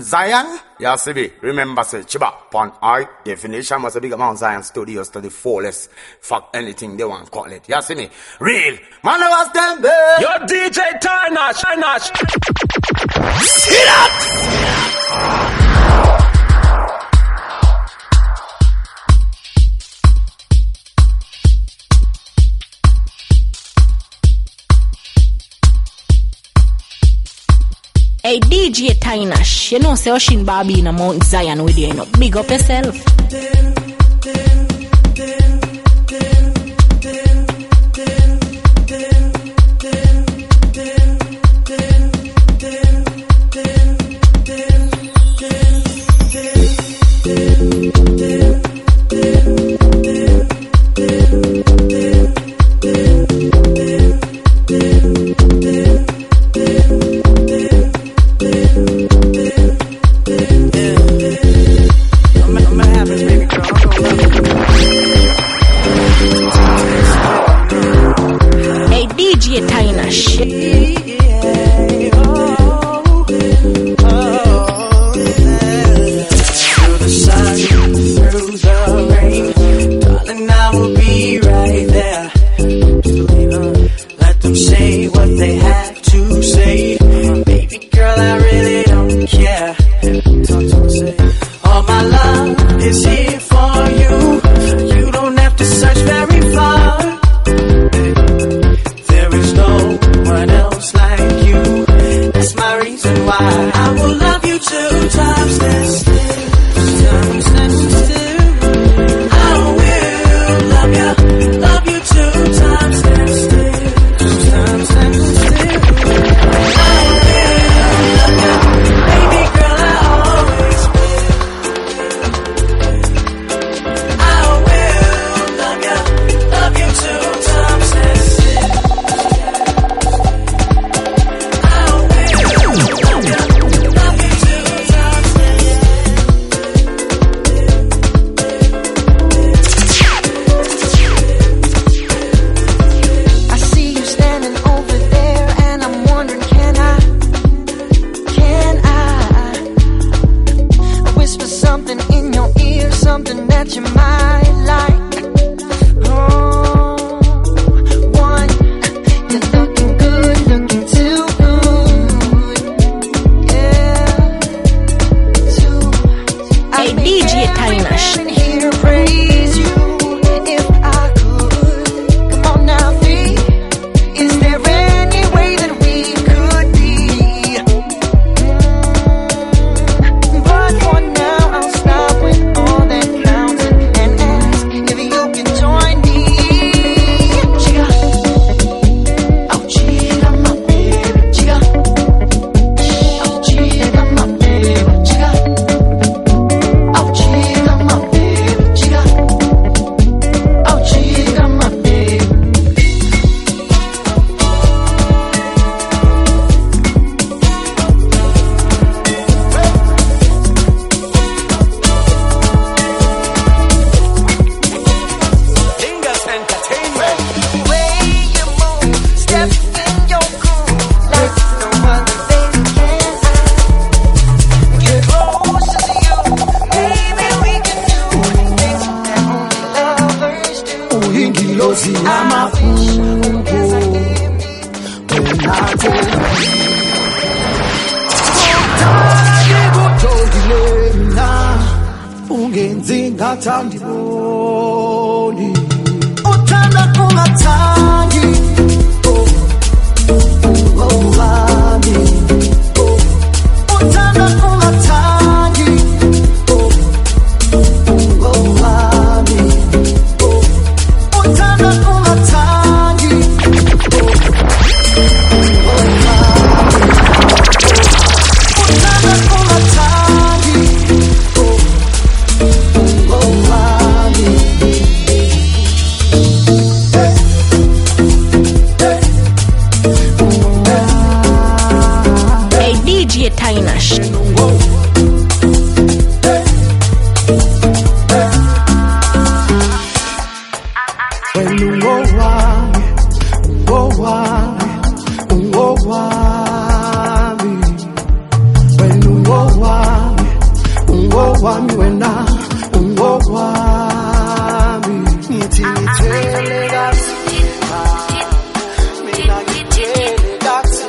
Zion, you see me. Remember, say, Chiba, upon high definition, must be Mount Zion Studios to the fullest. Fuck anything they want to call it. You see me? Real. Man, I was them there. Yo, DJ Tarnash. See that? Hey DJ Tarnash, you know say Oshin Barbie in a Mount Zion with you, know. Big up yourself. When you go kwami wena ungokwami nithi ngithele kathi mina ngithele kathi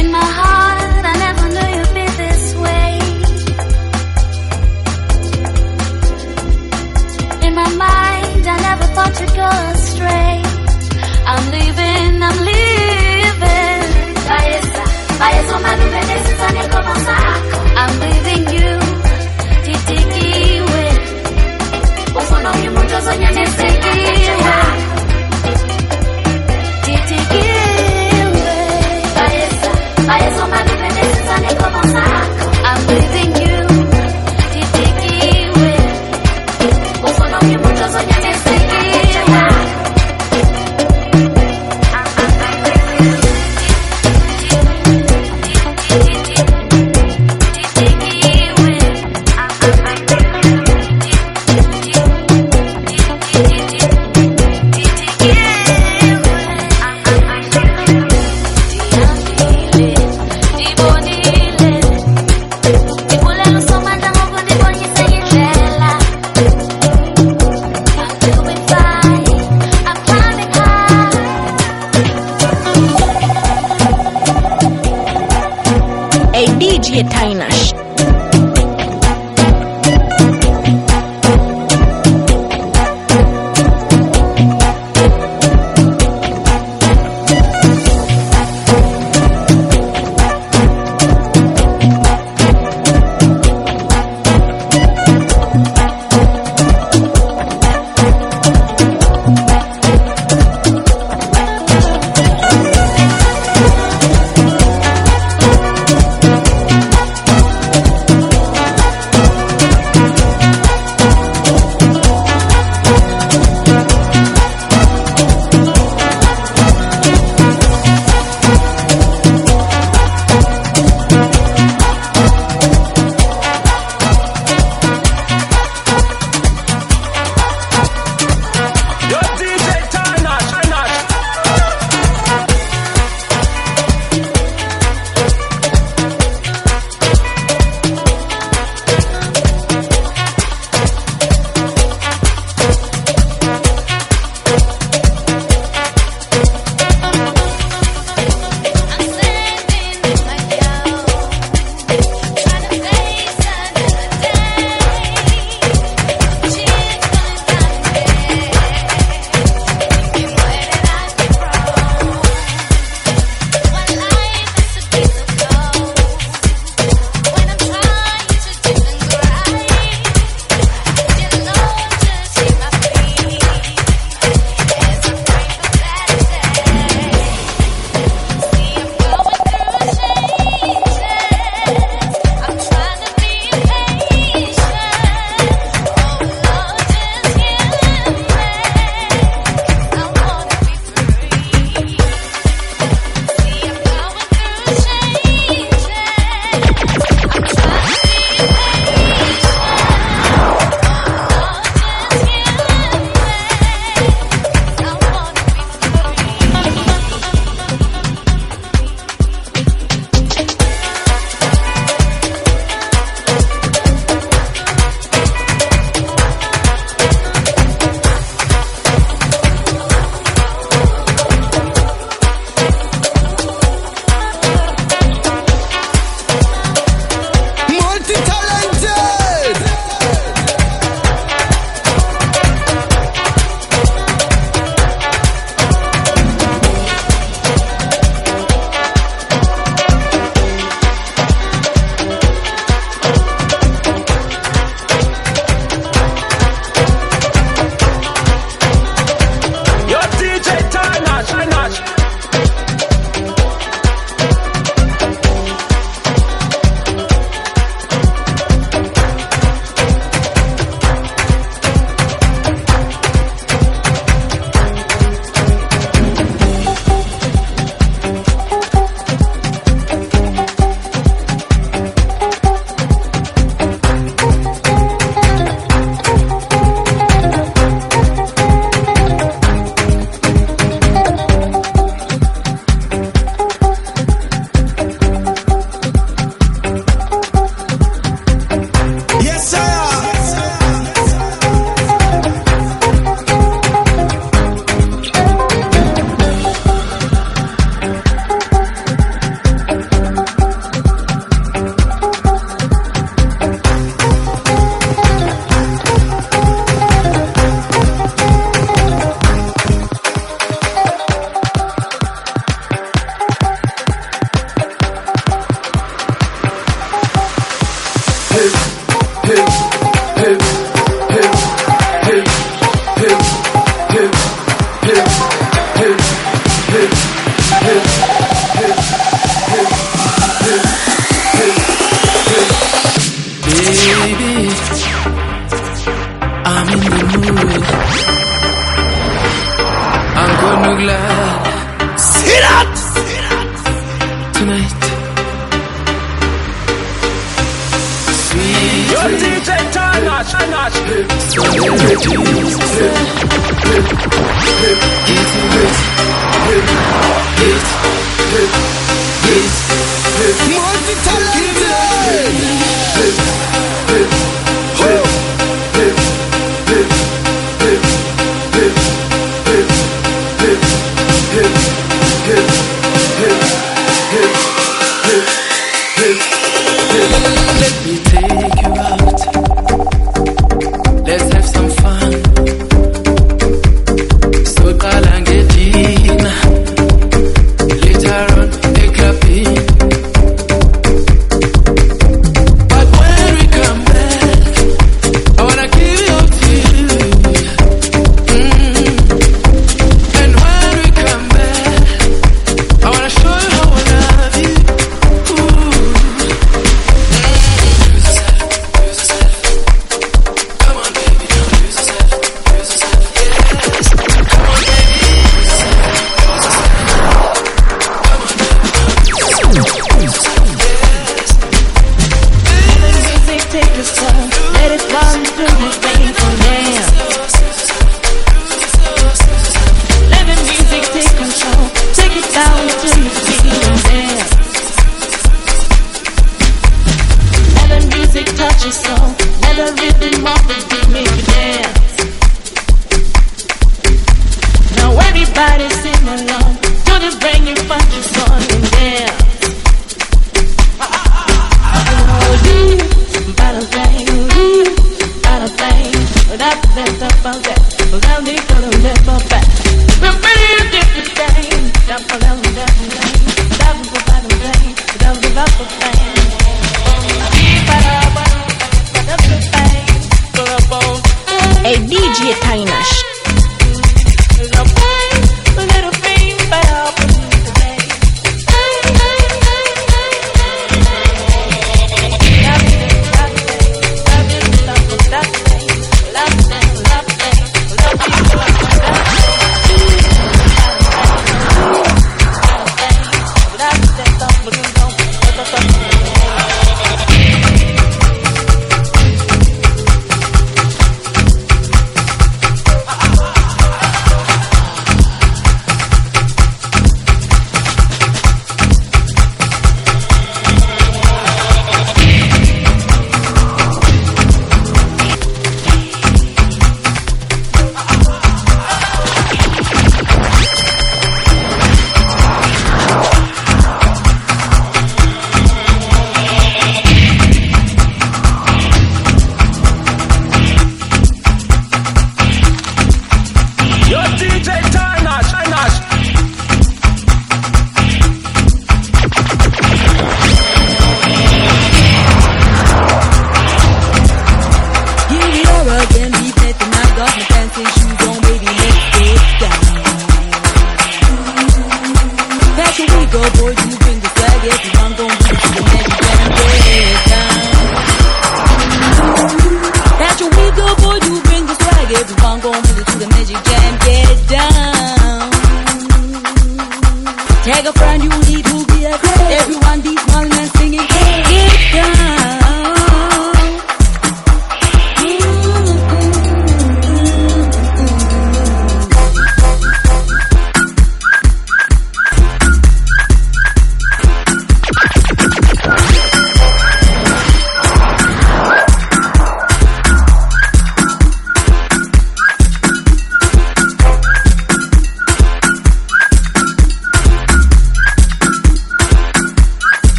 In my heart, I never knew you'd be this way. In my mind, I never thought you'd go astray. I'm leaving, I'm leaving. I'm leaving you. Titikiwe. Titikiwe. in the mood. I'm gonna glad. See that? Tonight. Sweet. Your DJ Tarnash. So energies. Let me take you out. Let's have some fun. So Kalangedina. Later on, a clapping. But when we come back, I wanna give you to you. And when we come back, I wanna show you how I love you. Let it run through your veins and dance. Let the music take control. Take it down to your feet and dance. Let the music touch your soul. Let the rhythm of the beat make you dance. Now everybody sing along to the brand new funky song and dance. Bada bang, bada bang, without the best of all that, without the color left or back. We're pretty different thing, down for them, down for them, down for bada bang, down for that for bang. Hey DJ Tainash.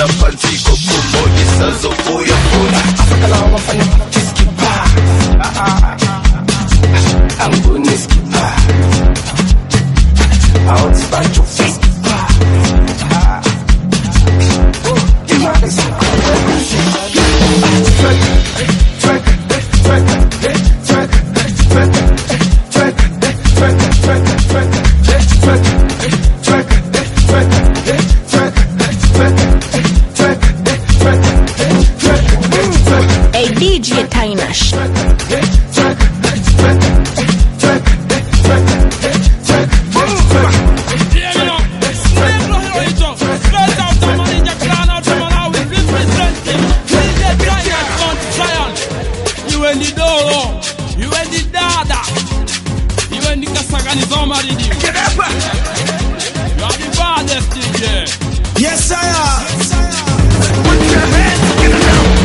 Hlala phansi kokubonisa zobuya funa Afakalawa wafanya jiskipa Anguni skipa Awuthi bantu fiskipa Imali zikhona Hey DJ Tainash. Yes, I am. Put your hands together.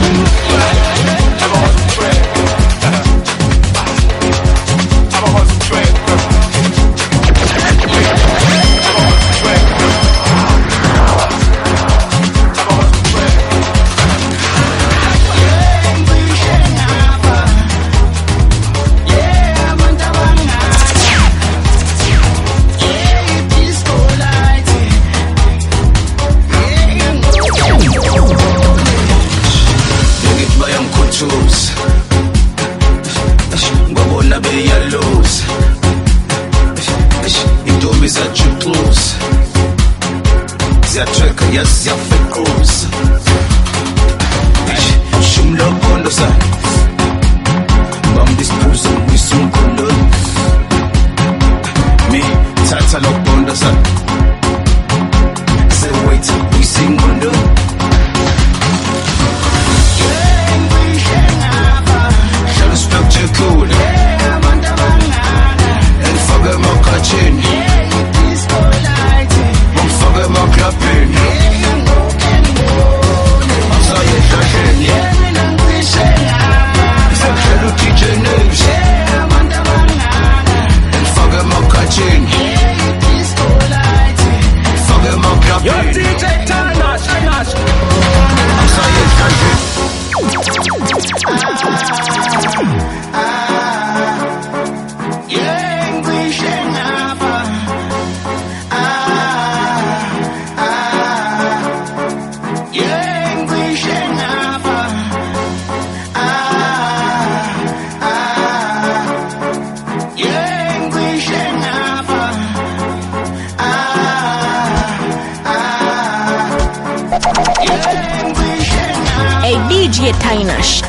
Yes, you're fake cruise. Shumlo bondo sa. Bam dispuso wisum kondo. Me tata lo bondo sa. Say wait, we sing kondo. Shall structure cool. And forget my catching. Forget my clapping. Hey DJ Tainash.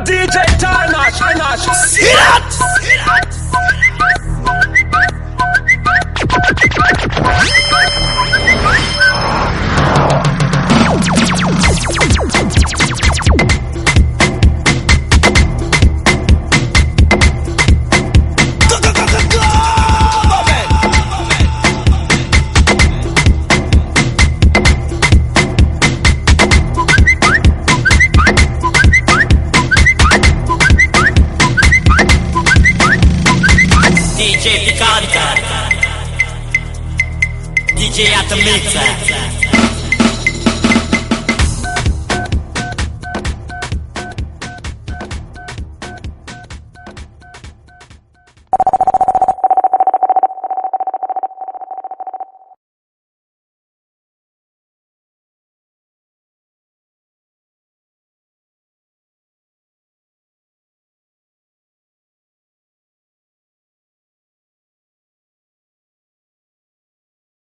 DJ Tarnash, see that? DJ at the mixer.